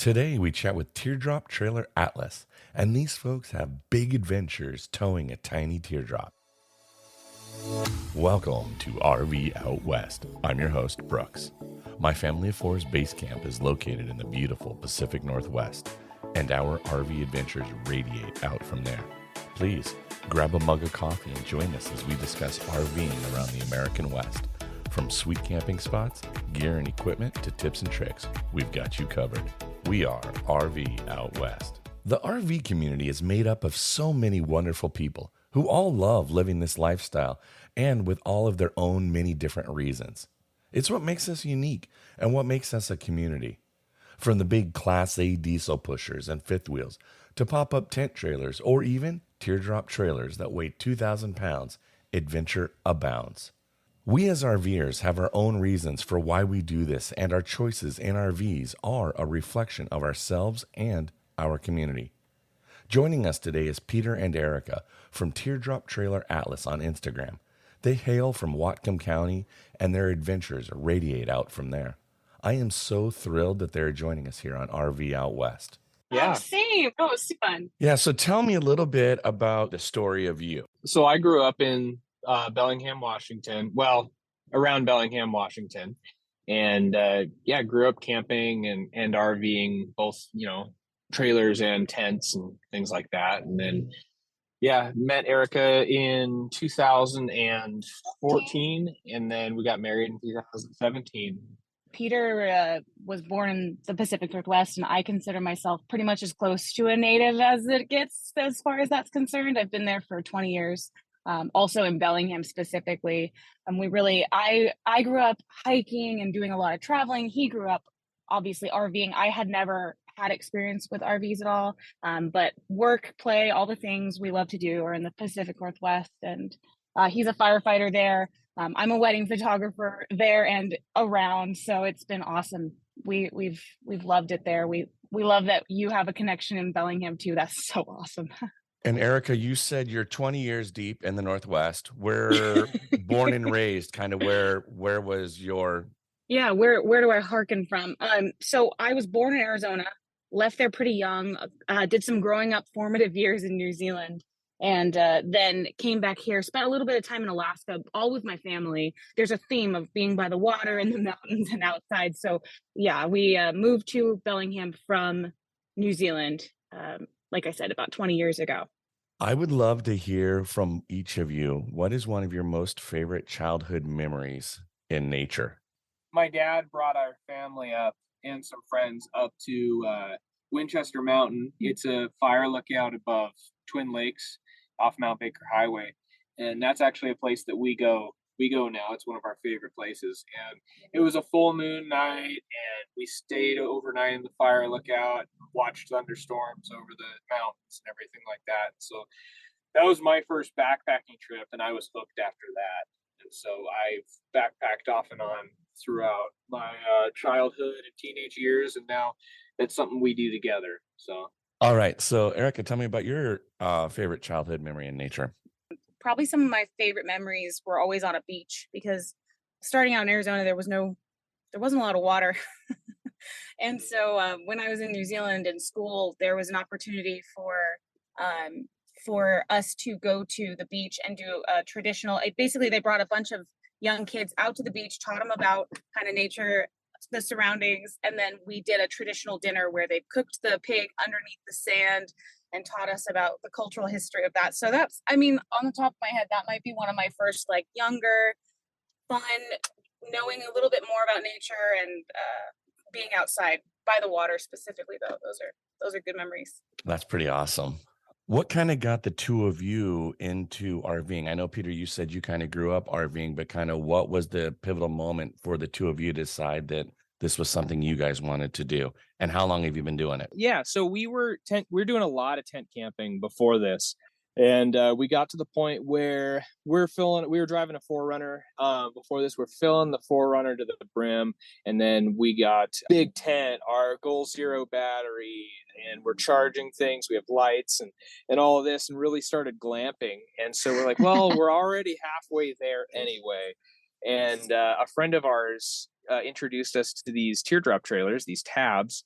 Today we chat with Teardrop Trailer Atlas, and these folks have big adventures towing a tiny teardrop. Welcome to RV Out West. I'm your host, Brooks. My family of four's base camp is located in the beautiful Pacific Northwest, and our RV adventures radiate out from there. Please grab a mug of coffee and join us as we discuss RVing around the American West. From sweet camping spots, gear and equipment, to tips and tricks, we've got you covered. We are RV Out West. The RV community is made up of so many wonderful people who all love living this lifestyle, and with all of their own many different reasons. It's what makes us unique and what makes us a community. From the big Class A diesel pushers and fifth wheels to pop-up tent trailers or even teardrop trailers that weigh 2,000 pounds, adventure abounds. We as RVers have our own reasons for why we do this, and our choices in RVs are a reflection of ourselves and our community. Joining us today is Peter and Erica from Teardrop Trailer Atlas on Instagram. They hail from Whatcom County, and their adventures radiate out from there. I am so thrilled that they're joining us here on RV Out West. Yeah. Same. Oh, it was fun. Yeah, so tell me a little bit about the story of you. So I grew up in Bellingham, Washington. Well, around Bellingham, Washington, and grew up camping and RVing, both trailers and tents and things like that. And then met Erica in 2014, and then we got married in 2017. Peter was born in the Pacific Northwest, and I consider myself pretty much as close to a native as it gets as far as that's concerned. I've been there for 20 years. Also in Bellingham specifically. I grew up hiking and doing a lot of traveling. He grew up obviously RVing. I had never had experience with RVs at all, but work, play, all the things we love to do are in the Pacific Northwest, and he's a firefighter there. I'm a wedding photographer there and around, so it's been awesome. We've loved it there. We love that you have a connection in Bellingham too. That's so awesome. And Erica, you said you're 20 years deep in the Northwest. We're born and raised, kind of where was your... Yeah, where do I hearken from? So I was born in Arizona, left there pretty young, did some growing up formative years in New Zealand, and then came back here, spent a little bit of time in Alaska, all with my family. There's a theme of being by the water and the mountains and outside. So yeah, we moved to Bellingham from New Zealand, like I said, about 20 years ago. I would love to hear from each of you. What is one of your most favorite childhood memories in nature? My dad brought our family up and some friends up to Winchester Mountain. It's a fire lookout above Twin Lakes off Mount Baker Highway. And that's actually a place that we go now. It's one of our favorite places. And it was a full moon night, and we stayed overnight in the fire lookout, watched thunderstorms over the mountains and everything like that. So that was my first backpacking trip, and I was hooked after that. And so I've backpacked off and on throughout my childhood and teenage years, and now it's something we do together. So all right, so Erica, tell me about your favorite childhood memory in nature. Probably some of my favorite memories were always on a beach, because starting out in Arizona, there wasn't a lot of water. And so when I was in New Zealand in school, there was an opportunity for us to go to the beach and do a traditional, basically they brought a bunch of young kids out to the beach, taught them about kind of nature, the surroundings, and then we did a traditional dinner where they cooked the pig underneath the sand and taught us about the cultural history of that. So that's, on the top of my head, that might be one of my first younger, fun, knowing a little bit more about nature and being outside by the water specifically, though. Those are good memories. That's pretty awesome. What kind of got the two of you into RVing? I know, Peter, you said you kind of grew up RVing, but kind of what was the pivotal moment for the two of you to decide that this was something you guys wanted to do? And how long have you been doing it? Yeah, so we were doing a lot of tent camping before this. And we got to the point where we were driving a 4Runner. Before this, we're filling the 4Runner to the brim. And then we got big tent, our Goal Zero battery, and we're charging things. We have lights and all of this, and really started glamping. And so we're like, well, we're already halfway there anyway. And a friend of ours introduced us to these teardrop trailers, these tabs.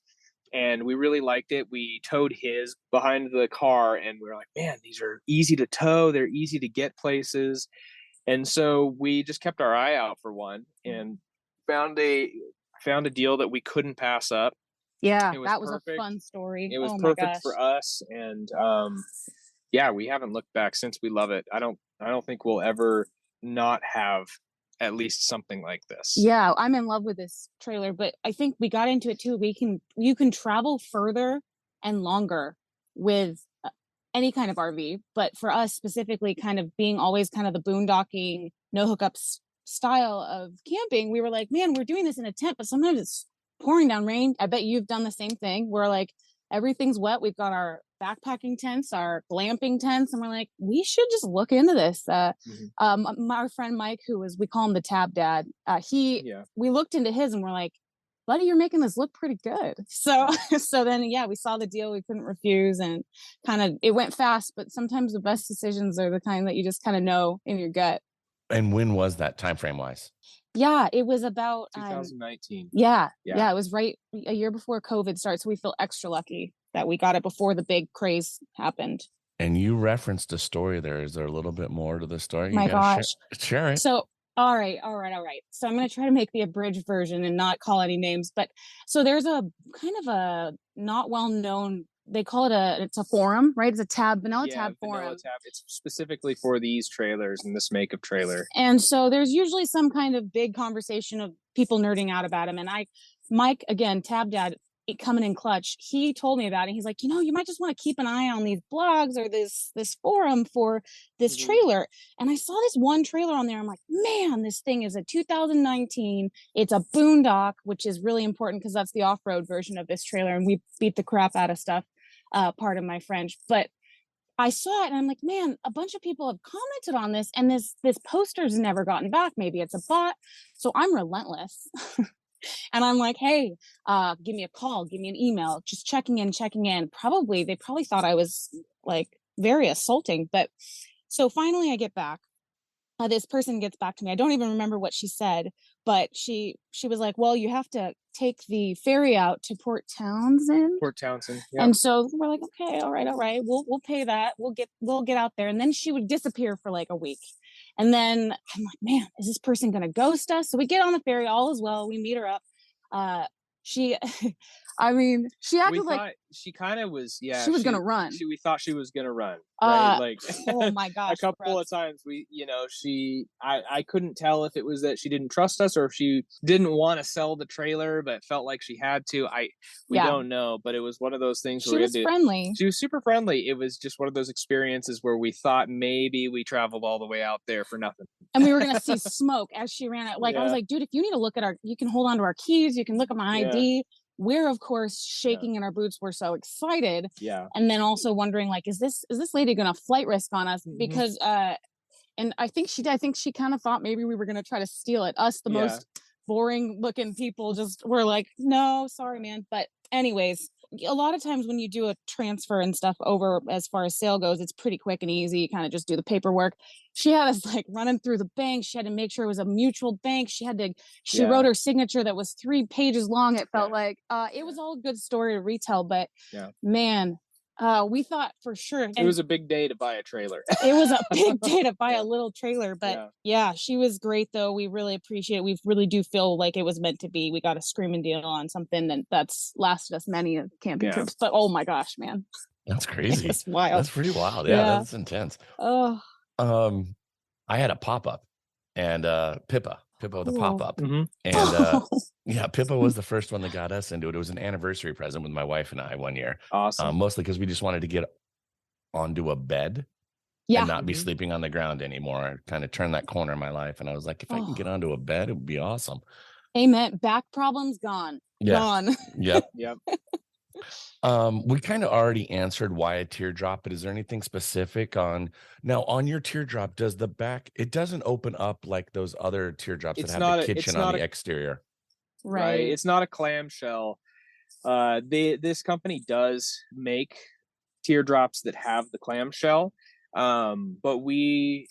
and we really liked it. We towed his behind the car, and we were like, man, these are easy to tow. They're easy to get places. And so we just kept our eye out for one and found a deal that we couldn't pass up. Yeah, It was that was perfect. a fun story. It was Oh my perfect gosh. for us, and yeah, we haven't looked back since. We love it. I don't think we'll ever not have at least something like this. Yeah, I'm in love with this trailer, but I think we got into it too. You can travel further and longer with any kind of RV, but for us specifically, kind of being always kind of the boondocking, no hookups style of camping, we were like, man, we're doing this in a tent, but sometimes it's pouring down rain. I bet you've done the same thing. We're like, everything's wet. We've got our backpacking tents, our glamping tents, and we're like, we should just look into this. My friend Mike, we call him the Tab Dad, we looked into his and we're like, buddy, you're making this look pretty good. So then we saw the deal, we couldn't refuse, and kind of it went fast, but sometimes the best decisions are the kind that you just kind of know in your gut. And when was that time frame wise? Yeah, it was about 2019. Yeah, it was right a year before COVID started, so we feel extra lucky that we got it before the big craze happened. And you referenced a story there. Is there a little bit more to the story? My gosh. Share it. So, all right. So I'm going to try to make the abridged version and not call any names. But so there's a kind of a not well-known, they call it it's a forum, right? It's a Vanilla Tab forum. It's specifically for these trailers and this make of trailer. And so there's usually some kind of big conversation of people nerding out about him. And Mike, again, Tab Dad, coming in clutch, he told me about it. He's like, you might just want to keep an eye on these blogs or this forum for this trailer. And I saw this one trailer on there. I'm like, man, this thing is a 2019. It's a boondock, which is really important because that's the off-road version of this trailer. And we beat the crap out of stuff, part of my French. But I saw it and I'm like, man, a bunch of people have commented on this and this poster's never gotten back. Maybe it's a bot. So I'm relentless. And I'm like, hey, give me a call, give me an email, just checking in. They probably thought I was like very assaulting. But so finally I get back. This person gets back to me. I don't even remember what she said, but she was like, well, you have to take the ferry out to Port Townsend. Yep. And so we're like, okay, all right. We'll pay that. We'll get out there. And then she would disappear for like a week. And then I'm like, man, is this person going to ghost us? So we get on the ferry, all is well. We meet her up. She acted like she kind of was, she was going to run. We thought she was going to run. Right? Like, oh my gosh. A couple of times I couldn't tell if it was that she didn't trust us or if she didn't want to sell the trailer, but felt like she had to. We don't know, but it was one of those things where friendly. She was super friendly. It was just one of those experiences where we thought maybe we traveled all the way out there for nothing. And we were going to see smoke as she ran out. Like, I was like, dude, if you need to look at you can hold on to our keys. You can look at my ID. We're of course shaking in our boots. We're so excited. Yeah. And then also wondering, like, is this lady going to flight risk on us? Because, and I think she did. I think she kind of thought maybe we were going to try to steal it. Us, the most boring looking people, just were like, no, sorry, man. But anyways, a lot of times when you do a transfer and stuff over as far as sale goes, it's pretty quick and easy. You kind of just do the paperwork. She had us like running through the bank. She had to make sure it was a mutual bank. She wrote her signature that was 3 pages long. It felt like it was all a good story to retell, but man, we thought for sure it was a big day to buy a trailer. It was a big day to buy a little trailer, but she was great though. We really appreciate it. We really do feel like it was meant to be. We got a screaming deal on something that's lasted us many camping trips, but oh my gosh, man. That's crazy. It's wild. That's pretty wild. Yeah, that's intense. Oh. I had a pop-up and Pippa the pop-up. And Pippa was the first one that got us into it. It was an anniversary present with my wife and I one year. Awesome. Mostly because we just wanted to get onto a bed and not be sleeping on the ground anymore. Kind of turn that corner in my life. And I was like, if I can get onto a bed, it would be awesome. Amen. Back problems gone. Gone. Yep. We kind of already answered why a teardrop, but is there anything specific on your teardrop? Does the back, it doesn't open up like those other teardrops that have the kitchen on the exterior? Right. It's not a clamshell. This company does make teardrops that have the clamshell. But we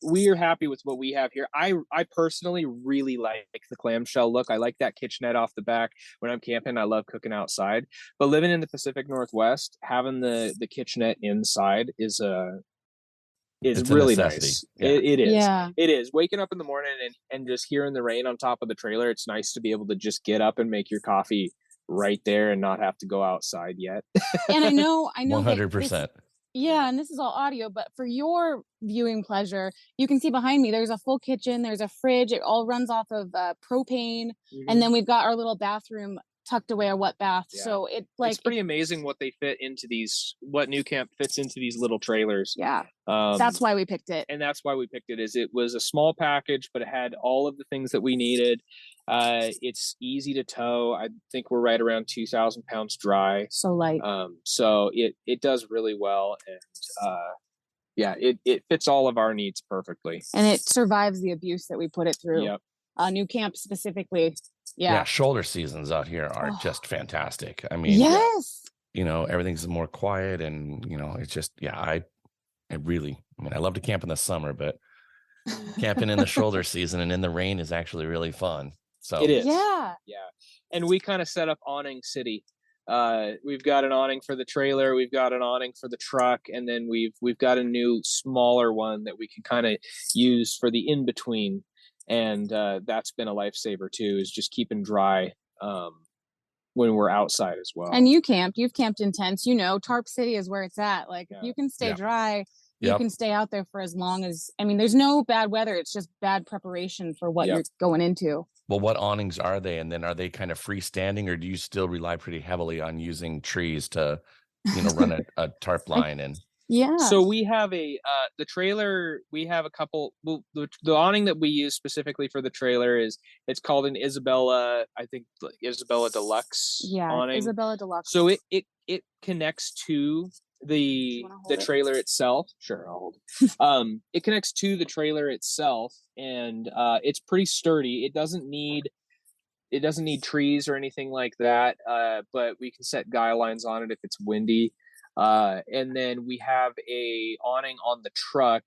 we are happy with what we have here. I personally really like the clamshell look. I like that kitchenette off the back. When I'm camping, I love cooking outside. But living in the Pacific Northwest, having the kitchenette inside is It's a really necessity. nice. Yeah. It is. Yeah. It is. Waking up in the morning and just hearing the rain on top of the trailer, it's nice to be able to just get up and make your coffee right there and not have to go outside yet. And I know that 100%. and this is all audio, but for your viewing pleasure, you can see behind me, there's a full kitchen, there's a fridge. It all runs off of propane. And then we've got our little bathroom tucked away, our wet bath. Yeah. So it's pretty amazing what they fit into what New Camp fits into these little trailers. Yeah. That's why we picked it. And that's why we picked it, is it was a small package, but it had all of the things that we needed. It's easy to tow. I think we're right around 2,000 pounds dry. So light. So it does really well. And it fits all of our needs perfectly. And it survives the abuse that we put it through. Yep. New Camp specifically. Yeah. Shoulder seasons out here are just fantastic. I mean, yes. Everything's more quiet, and it's just, I love to camp in the summer, but camping in the shoulder season and in the rain is actually really fun. So it is. Yeah. And we kind of set up awning city. We've got an awning for the trailer, we've got an awning for the truck, and then we've got a new smaller one that we can kind of use for the in between. And that's been a lifesaver too, is just keeping dry when we're outside as well. And you've camped in tents, Tarp City is where it's at. Like, if you can stay dry, you can stay out there for as long as, there's no bad weather. It's just bad preparation for what you're going into. Well, what awnings are they? And then are they kind of freestanding, or do you still rely pretty heavily on using trees to, run a tarp line? And yeah. So we have the trailer, we have a couple, the awning that we use specifically for the trailer it's called an Isabella, I think Isabella Deluxe awning. Isabella Deluxe. So it connects to the trailer itself. Sure, I'll hold it. It connects to the trailer itself, and it's pretty sturdy. It doesn't need trees or anything like that, but we can set guy lines on it if it's windy. And then we have a awning on the truck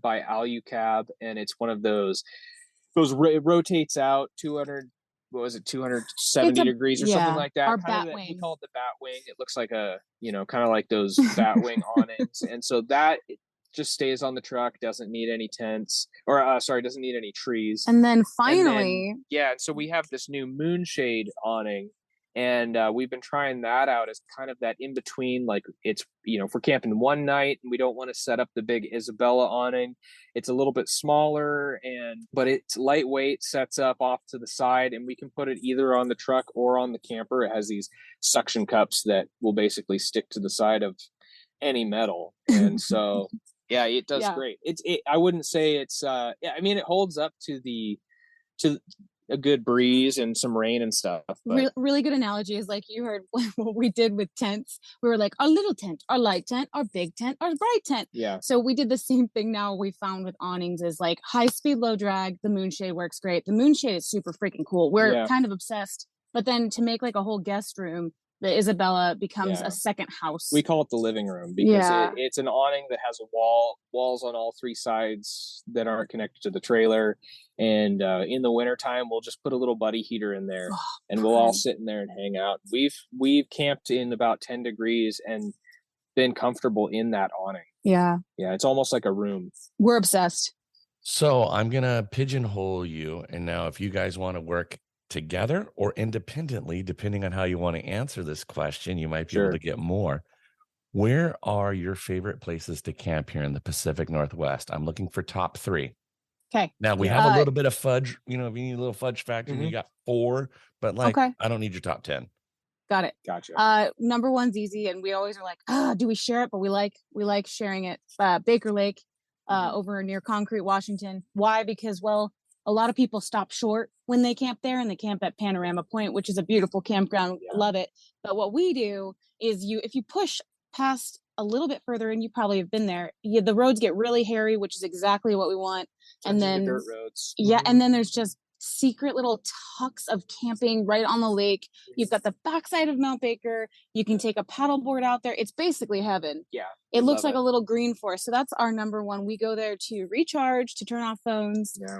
by Alucab, and it's one of those it rotates out 270 degrees or something like that. Our bat wing. We call it the bat wing. It looks like kind of like those bat wing awnings, and so that just stays on the truck, doesn't need any tents, or doesn't need any trees. And then finally, so we have this new moonshade awning. And we've been trying that out as kind of that in between, like it's, if we're camping one night and we don't want to set up the big Isabella awning, it's a little bit smaller, but it's lightweight, sets up off to the side, and we can put it either on the truck or on the camper. It has these suction cups that will basically stick to the side of any metal. And so, it does great. I wouldn't say it's, it holds up to a good breeze and some rain and stuff. Really good analogy is like you heard what we did with tents. We were like, our little tent, our light tent, our big tent, our bright tent. Yeah. So we did the same thing now we found with awnings is like high speed, low drag. The moonshade works great. The moonshade is super freaking cool. We're kind of obsessed. But then to make like a whole guest room, the Isabella becomes a second house. We call it the living room because it's an awning that has walls on all three sides that aren't connected to the trailer. And in the wintertime, we'll just put a little buddy heater in there and we'll all sit in there and hang out. We've camped in about 10 degrees and been comfortable in that awning. Yeah. Yeah. It's almost like a room. We're obsessed. So I'm going to pigeonhole you. And now if you guys want to work together or independently, depending on how you want to answer this question, you might be able to get more. Where are your favorite places to camp here in the Pacific Northwest? I'm looking for top 3. Okay. Now we have a little bit of fudge, if you need a little fudge factor, you got 4, but I don't need your top 10. Got it. Gotcha. Number 1's easy, and we always are like, do we share it? But we like sharing it. Baker Lake, over near Concrete, Washington. Why? Because a lot of people stop short when they camp there, and they camp at Panorama Point, which is a beautiful campground. Yeah. Love it. But what we do is if you push past a little bit further, and you probably have been there, the roads get really hairy, which is exactly what we want. And then dirt roads. Yeah. And then there's just secret little tucks of camping right on the lake. You've got the backside of Mount Baker. You can take a paddleboard out there. It's basically heaven. Yeah. It looks like a little green forest. So that's our number one. We go there to recharge, to turn off phones. Yeah,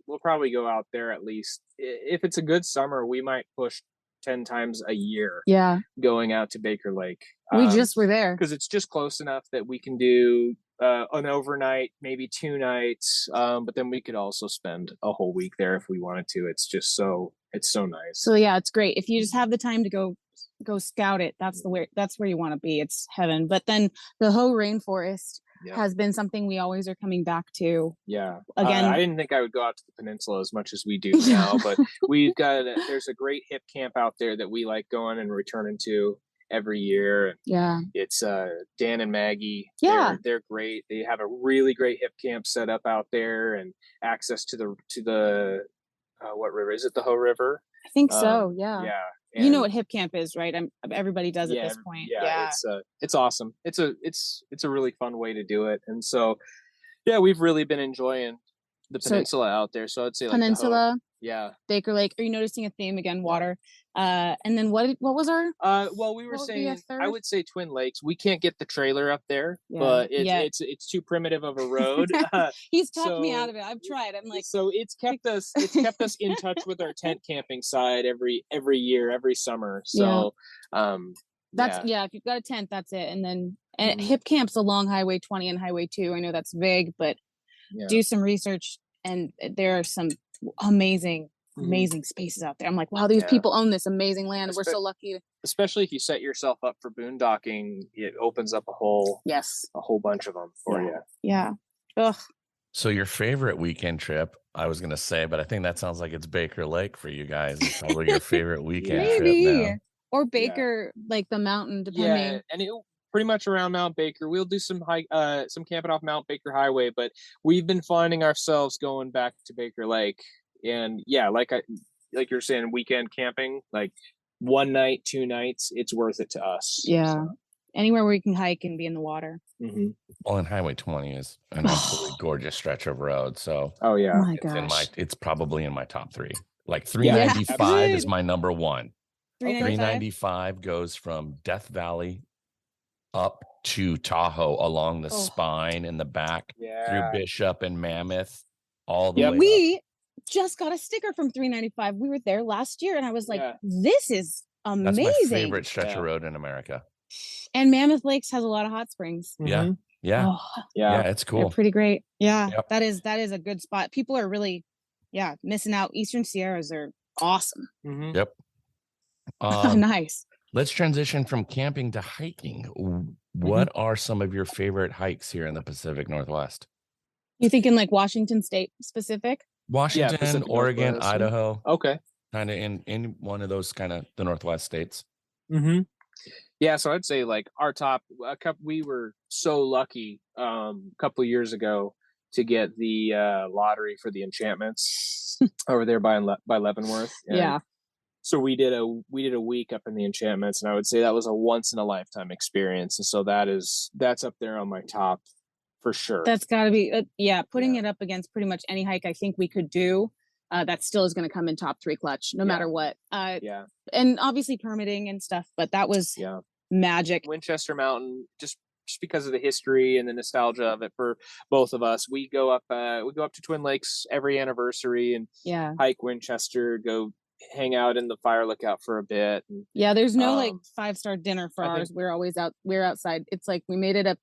we'll probably go out there at least. If it's a good summer, we might push 10 times a year. Yeah. Going out to Baker Lake. We just were there. Because it's just close enough that we can do an overnight, maybe 2 nights. But then we could also spend a whole week there if we wanted to. It's so nice. So yeah, it's great. If you just have the time to go scout it, that's where you want to be. It's heaven. But then the Hoh Rainforest has been something we always are coming back to. Yeah. Again, I didn't think I would go out to the peninsula as much as we do now, but there's a great hip camp out there that we like going and returning to every year. Yeah. It's Dan and Maggie. Yeah. They're great. They have a really great hip camp set up out there and access to the what river is it? The Hoh River? I think so. Yeah. Yeah. You know what hip camp is, right? Everybody does at this point. Yeah. It's awesome. It's a really fun way to do it. And so, yeah, we've really been enjoying the peninsula out there. So I'd say like peninsula. Yeah. Baker Lake. Are you noticing a theme again? Water. And then what was our? Well, we were saying I would say Twin Lakes. We can't get the trailer up there, but it's too primitive of a road. He's talked me out of it. I've tried. I'm like, so it's kept us in touch with our tent camping side every year, every summer. So if you've got a tent, that's it. And then hip camp's along Highway 20 and Highway 2. I know that's vague, but do some research, and there are some amazing spaces out there. I'm like, wow, these people own this amazing land. We're so lucky. Especially if you set yourself up for boondocking, it opens up a whole bunch of them for you. Yeah. Ugh. So your favorite weekend trip, I was going to say, but I think that sounds like it's Baker Lake for you guys. It's probably your favorite weekend trip now. Or Baker, like the mountain, depending. Yeah, and pretty much around Mount Baker. We'll do some camping off Mount Baker Highway, but we've been finding ourselves going back to Baker Lake. And yeah, like you're saying, weekend camping, like 1 night, 2 nights, it's worth it to us. Yeah. So. Anywhere where you can hike and be in the water. Mm-hmm. Well, and Highway 20 is an absolutely gorgeous stretch of road. So it's probably in my top 3. Like 395 is my number 1. 395 goes from Death Valley up to Tahoe along the spine in the back through Bishop and Mammoth all the way. We just got a sticker from 395. We were there last year, and I was like, this is amazing. That's my favorite stretch of road in America. And Mammoth Lakes has a lot of hot springs. Yeah. Yeah. Oh, yeah, it's cool. They're pretty great. Yeah. Yep. That is a good spot. People are really missing out. Eastern Sierras are awesome. Mm-hmm. Yep. Nice. Let's transition from camping to hiking. What are some of your favorite hikes here in the Pacific Northwest? You thinking like Washington State specific? Washington, Oregon, Northwest, Idaho. Okay. Kind of in one of those kind of the Northwest states. Mm-hmm. Yeah, so I'd say like our top we were so lucky a couple of years ago to get the lottery for the Enchantments over there by Leavenworth. And so we did a week up in the Enchantments, and I would say that was a once in a lifetime experience. And so that's up there on my top for sure. That's got to be putting it up against pretty much any hike I think we could do. That still is going to come in top 3 clutch, no matter what. And obviously permitting and stuff, but that was magic. Winchester Mountain, just because of the history and the nostalgia of it for both of us. We go up to Twin Lakes every anniversary and hike Winchester, go hang out in the fire lookout for a bit. And, there's no like 5-star dinner for ours. We're always out. We're outside. It's like we made it a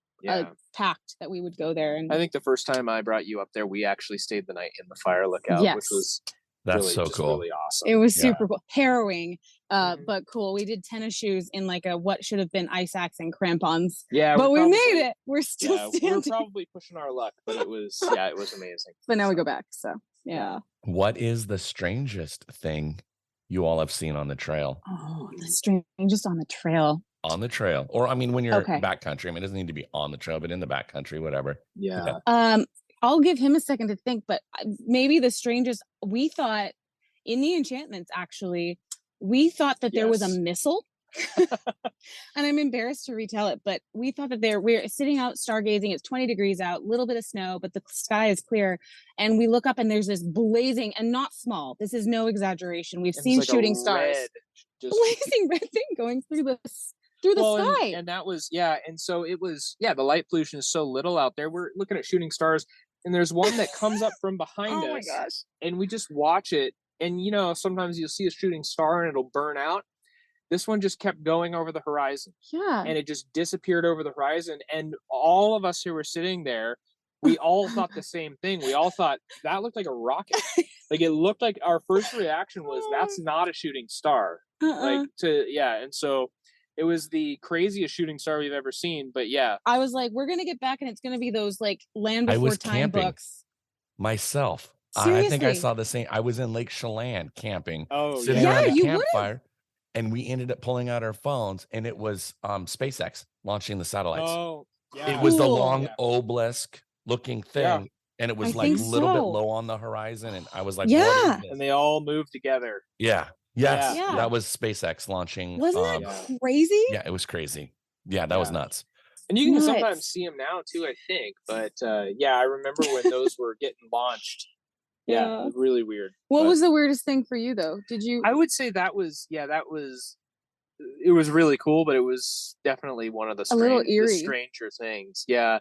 pact that we would go there. And I think the first time I brought you up there, we actually stayed the night in the fire lookout, which was so cool. Really awesome. It was super cool, harrowing, but cool. We did tennis shoes in like what should have been ice axe and crampons. Yeah, but we made it. We're still standing. We're probably pushing our luck, but it was amazing. But now we go back. So What is the strangest thing you all have seen on the trail? Oh, the strangest on the trail. On the trail, or I mean, when you're backcountry. I mean, it doesn't need to be on the trail, but in the backcountry, whatever. Yeah. I'll give him a second to think, but maybe the strangest. We thought in the Enchantments, actually, we thought that there was a missile. and I'm embarrassed to retell it, but we thought that we're sitting out stargazing. It's 20 degrees out, a little bit of snow, but the sky is clear. And we look up and there's this blazing, and not small, this is no exaggeration. We've seen shooting stars. Blazing red thing going through the sky. And that was, and so it was, the light pollution is so little out there. We're looking at shooting stars, and there's one that comes up from behind us. Oh my gosh. And we just watch it. And, sometimes you'll see a shooting star and it'll burn out. This one just kept going over the horizon. Yeah. And it just disappeared over the horizon. And all of us who were sitting there, we all thought the same thing. We all thought that looked like a rocket. Like, it looked like, our first reaction was, that's not a shooting star. And so it was the craziest shooting star we've ever seen. But I was like, we're gonna get back and it's gonna be those like Land Before Time books. Myself. Seriously? I think I saw the same. I was in Lake Chelan camping, sitting yeah, around a you campfire, and we ended up pulling out our phones, and it was SpaceX launching the satellites. Oh, yeah. It was the long obelisk looking thing, and it was like a little bit low on the horizon, and I was like, what is this? And they all moved together. Yeah. Yes. Yeah. That was SpaceX launching. Wasn't that crazy? Yeah, it was crazy. Yeah, that was nuts. And you can sometimes see them now too, I think. But I remember when those were getting launched. Yeah, really weird. What was the weirdest thing for you though? Did you? I would say it was really cool, but it was definitely one of the stranger things. Yeah.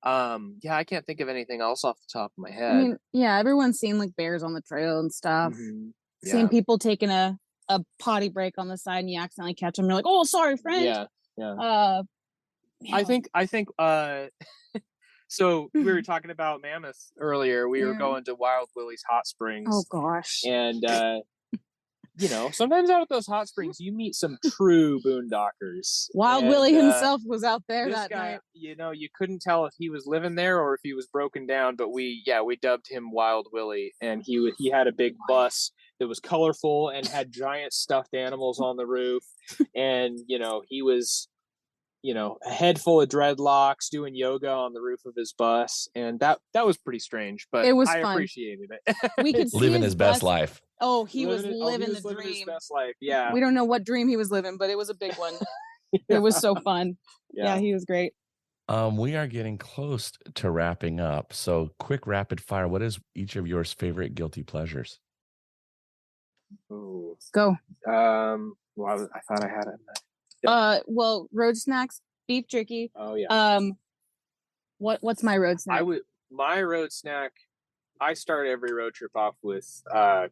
I can't think of anything else off the top of my head. I mean, everyone's seen like bears on the trail and stuff. Mm-hmm. Seeing people taking a potty break on the side and you accidentally catch them. You're like, oh, sorry, friend. Yeah. I think so we were talking about Mammoth earlier. We were going to Wild Willie's Hot Springs. Oh gosh. And sometimes out at those hot springs you meet some true boondockers. Wild Willie himself was out there that guy, night. You couldn't tell if he was living there or if he was broken down, but we dubbed him Wild Willie, and he had a big bus that was colorful and had giant stuffed animals on the roof. And he was a head full of dreadlocks doing yoga on the roof of his bus. And that was pretty strange, but it was I fun. Appreciated it. We could see living his best life. Oh, he was living the dream. His best life. Yeah. We don't know what dream he was living, but it was a big one. It was so fun. Yeah, he was great. We are getting close to wrapping up. So quick rapid fire. What is each of yours favorite guilty pleasures? Ooh. Go. Well, I thought I had it. Well, road snacks, beef jerky. Oh yeah. What's my road snack? My road snack. I start every road trip off with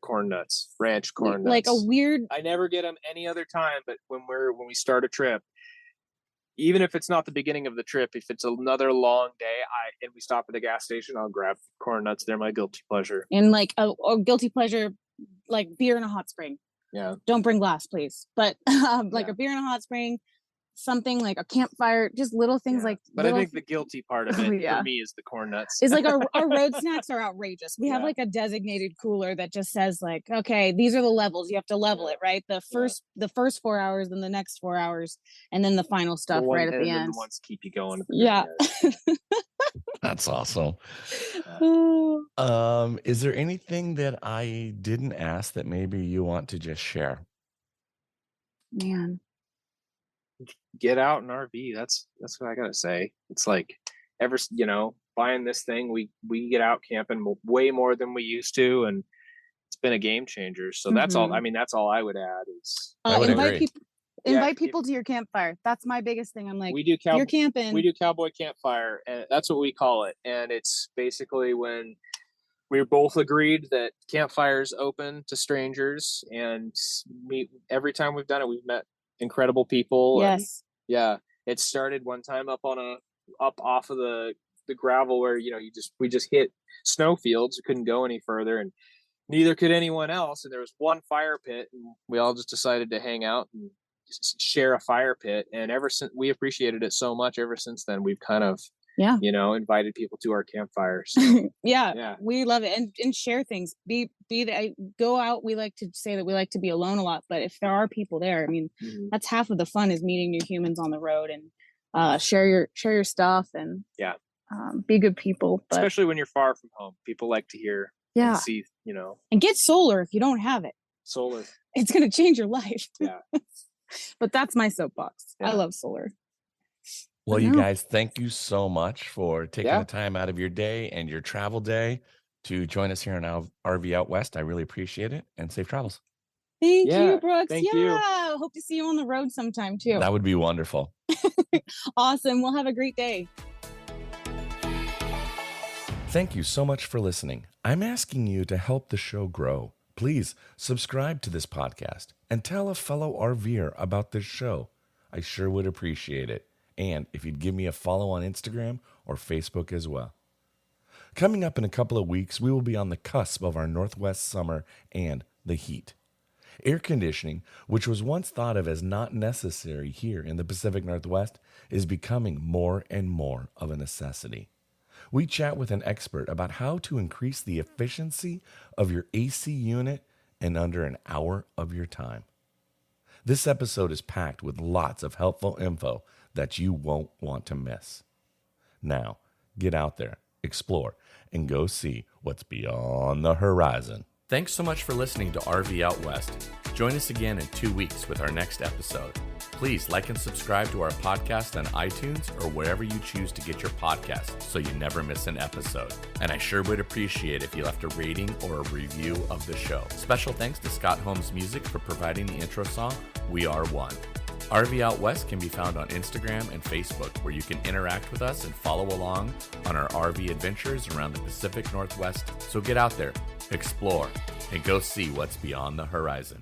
corn nuts, ranch corn nuts. Like a weird. I never get them any other time, but when we start a trip, even if it's not the beginning of the trip, if it's another long day, and we stop at the gas station, I'll grab corn nuts. They're my guilty pleasure. And like a guilty pleasure, like beer in a hot spring. Yeah. Don't bring glass, please. But like a beer in a hot spring, something like a campfire, just little things like. But I think the guilty part of it for me is the corn nuts. It's like our road snacks are outrageous. We have like a designated cooler that just says like, okay, these are the levels. You have to level it, right? The first 4 hours, then the next 4 hours, and then the final stuff right at the end. The ones keep you going. Yeah. That's awesome. Is there anything that I didn't ask that maybe you want to just share? Man. Get out in RV. That's what I gotta say. It's like buying this thing, we get out camping way more than we used to, and it's been a game changer. So that's all. I mean, that's all I would add is invite people to your campfire. That's my biggest thing. I'm like, you're camping. We do cowboy campfire, and that's what we call it. And it's basically when we both agreed that campfire's open to strangers, and every time we've done it, we've met incredible people. Yes. And it started one time up off of the gravel where we just hit snow fields. We couldn't go any further, and neither could anyone else. And there was one fire pit, and we all just decided to hang out and share a fire pit. And ever since, we appreciated it so much. Ever since then, we've kind of invited people to our campfires. We love it, and share things. Go out. We like to say that we like to be alone a lot, but if there are people there, I mean, that's half of the fun is meeting new humans on the road, and share your stuff, and be good people. But, especially when you're far from home, people like to hear and see, and get solar if you don't have it. Solar, it's going to change your life. But that's my soapbox. Yeah. I love solar. Well, I you know. guys, thank you so much for taking Yeah. the time out of your day and your travel day to join us here on RV Out West. I really appreciate it, and safe travels. Thank Yeah, you, Brooks. thank you. Hope to see you on the road sometime too. That would be wonderful. Awesome. We'll have a great day. Thank you so much for listening. I'm asking you to help the show grow. Please subscribe to this podcast and tell a fellow RVer about this show. I sure would appreciate it. And if you'd give me a follow on Instagram or Facebook as well. Coming up in a couple of weeks, we will be on the cusp of our Northwest summer and the heat. Air conditioning, which was once thought of as not necessary here in the Pacific Northwest, is becoming more and more of a necessity. We chat with an expert about how to increase the efficiency of your AC unit in under an hour of your time. This episode is packed with lots of helpful info that you won't want to miss. Now, get out there, explore, and go see what's beyond the horizon. Thanks so much for listening to RV Out West. Join us again in 2 weeks with our next episode. Please like and subscribe to our podcast on iTunes or wherever you choose to get your podcasts so you never miss an episode. And I sure would appreciate if you left a rating or a review of the show. Special thanks to Scott Holmes Music for providing the intro song, We Are One. RV Out West can be found on Instagram and Facebook, where you can interact with us and follow along on our RV adventures around the Pacific Northwest. So get out there, explore, and go see what's beyond the horizon.